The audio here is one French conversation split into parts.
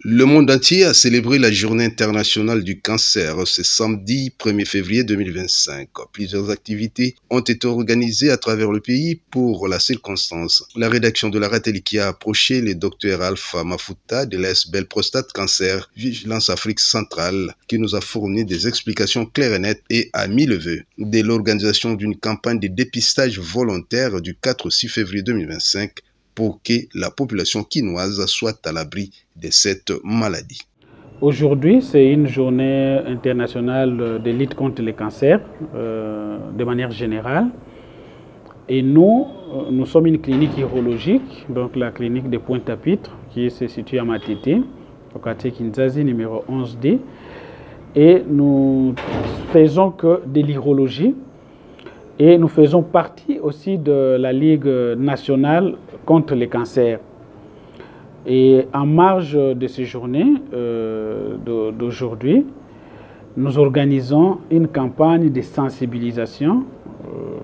Le monde entier a célébré la Journée internationale du cancer ce samedi 1er février 2025. Plusieurs activités ont été organisées à travers le pays pour la circonstance. La rédaction de la RATEL qui a approché le docteur Alpha Mafuta de l'ASBL Prostate Cancer Vigilance Afrique Centrale qui nous a fourni des explications claires et nettes et a mis le vœu de l'organisation d'une campagne de dépistage volontaire du 4 au 6 février 2025 pour que la population quinoise soit à l'abri de cette maladie. Aujourd'hui, c'est une journée internationale de lutte contre les cancers, de manière générale. Et nous sommes une clinique urologique, donc la clinique de Pointe-à-Pitre, qui se situe à Matete, au quartier Kinzazi, numéro 11D. Et nous faisons que de l'urologie. Et nous faisons partie aussi de la Ligue nationale contre les cancers. Et en marge de ces journées d'aujourd'hui, nous organisons une campagne de sensibilisation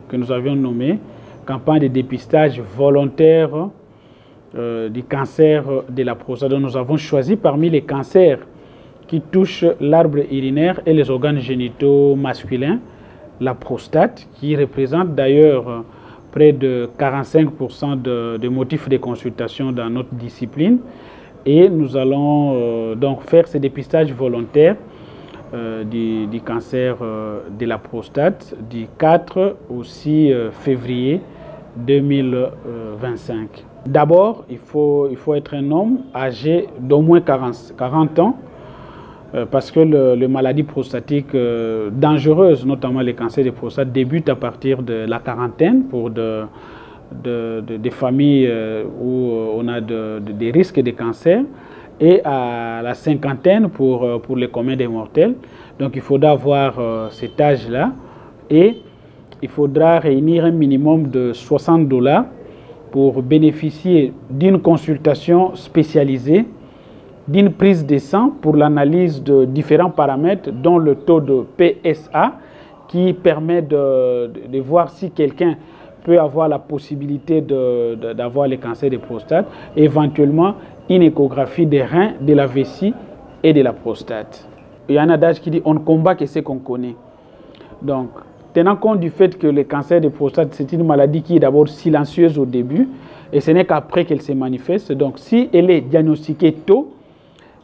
que nous avions nommée campagne de dépistage volontaire du cancer de la prostate. Donc, nous avons choisi parmi les cancers qui touchent l'arbre urinaire et les organes génitaux masculins, la prostate, qui représente d'ailleurs près de 45% de motifs de consultation dans notre discipline. Et nous allons donc faire ce dépistage volontaire du cancer de la prostate du 4 au 6 février 2025. D'abord, il faut être un homme âgé d'au moins 40 ans, parce que les maladies prostatiques dangereuses, notamment les cancers de prostate, débutent à partir de la quarantaine pour des familles où on a des risques de cancer, et à la cinquantaine pour les communs des mortels. Donc il faudra avoir cet âge-là, et il faudra réunir un minimum de $60 pour bénéficier d'une consultation spécialisée, d'une prise de sang pour l'analyse de différents paramètres, dont le taux de PSA, qui permet de voir si quelqu'un peut avoir la possibilité d'avoir le cancer de prostate, et éventuellement une échographie des reins, de la vessie et de la prostate. Il y a un adage qui dit « on ne combat que ce qu'on connaît ». Donc, tenant compte du fait que le cancer de prostate, c'est une maladie qui est d'abord silencieuse au début, et ce n'est qu'après qu'elle se manifeste. Donc, si elle est diagnostiquée tôt,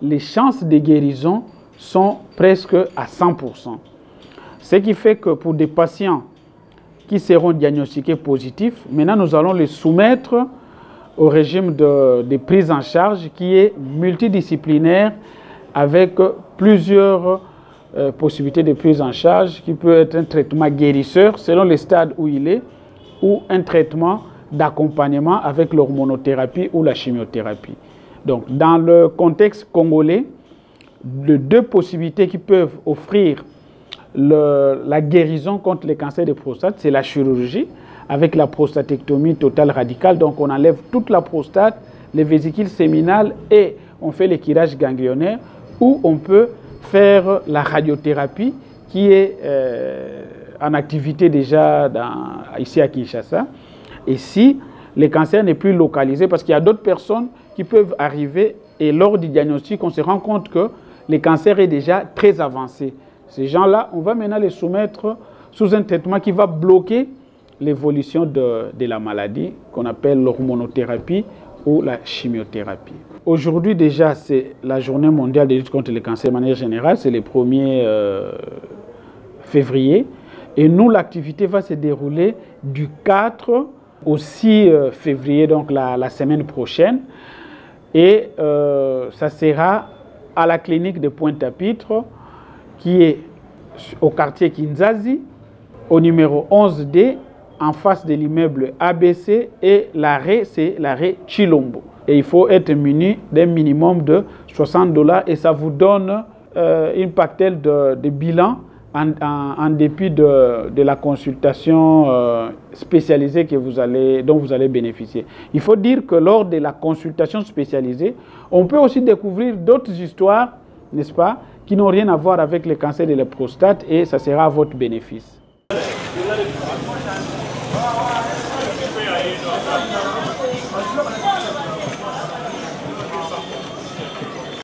les chances de guérison sont presque à 100%. Ce qui fait que pour des patients qui seront diagnostiqués positifs, maintenant nous allons les soumettre au régime de prise en charge qui est multidisciplinaire, avec plusieurs possibilités de prise en charge, qui peut être un traitement guérisseur selon le stade où il est, ou un traitement d'accompagnement avec l'hormonothérapie ou la chimiothérapie. Donc, dans le contexte congolais, les deux possibilités qui peuvent offrir la guérison contre les cancers de prostate, c'est la chirurgie, avec la prostatectomie totale radicale. Donc, on enlève toute la prostate, les vésicules séminales, et on fait le curage ganglionnaire, ou on peut faire la radiothérapie, qui est en activité déjà ici à Kinshasa. Et si le cancer n'est plus localisé, parce qu'il y a d'autres personnes qui peuvent arriver et lors du diagnostic, on se rend compte que le cancer est déjà très avancé. Ces gens-là, on va maintenant les soumettre sous un traitement qui va bloquer l'évolution de la maladie, qu'on appelle l'hormonothérapie ou la chimiothérapie. Aujourd'hui déjà, c'est la journée mondiale de lutte contre le cancer de manière générale, c'est le 1er février. Et nous, l'activité va se dérouler du 4 au 6 février, donc la semaine prochaine. Et ça sera à la clinique de Pointe-à-Pitre, qui est au quartier Kinzazi, au numéro 11D, en face de l'immeuble ABC, et l'arrêt, c'est l'arrêt Chilombo. Et il faut être muni d'un minimum de $60, et ça vous donne une pactelle de bilan en dépit de la consultation spécialisée dont vous allez bénéficier. Il faut dire que lors de la consultation spécialisée, on peut aussi découvrir d'autres histoires, n'est-ce pas, qui n'ont rien à voir avec le cancer de la prostate, et ça sera à votre bénéfice.